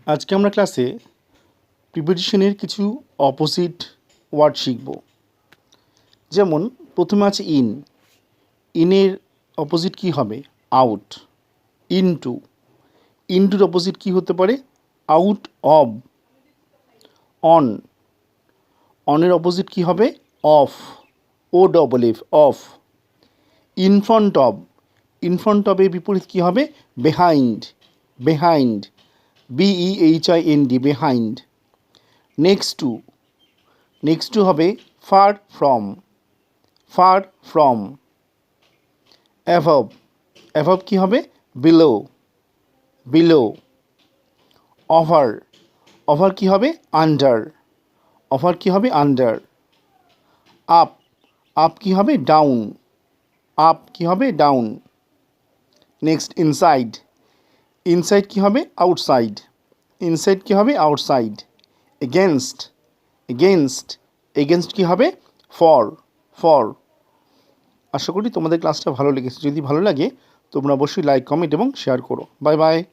আজকে আমরা ক্লাসে প্রিপোজিশনের কিছু অপোজিট ওয়ার্ড শিখব। যেমন প্রথমে আছে ইন। ইনের অপোজিট কি হবে? আউট। ইনটু। ইনটুর অপোজিট কি হতে পারে? Out of. অন। অনের অপোজিট কি হবে? Off. O double F, off. In front of. In front অবের বিপরীত কি হবে? Behind. Behind. BEHIND, behind. Next to. Next to হবে far from. Far from. Above. Above কি হবে? বিলো। বিলো। ওভার। ওভার কি হবে? আন্ডার। ওভার কি হবে? আন্ডার। আপ। আপ কি হবে? ডাউন। আপ কি হবে? ডাউন। Next inside. ইনসাইড কি হবে? আউটসাইড। ইনসাইড কি হবে? আউটসাইড। এগেনস্ট। এগেনস্ট। এগেনস্ট কি হবে? ফর। ফর। আশা করি তোমাদের ক্লাসটা ভালো লেগেছে। যদি ভালো লাগে তোমরা অবশ্যই লাইক, কমেন্ট এবং শেয়ার করো। Bye bye.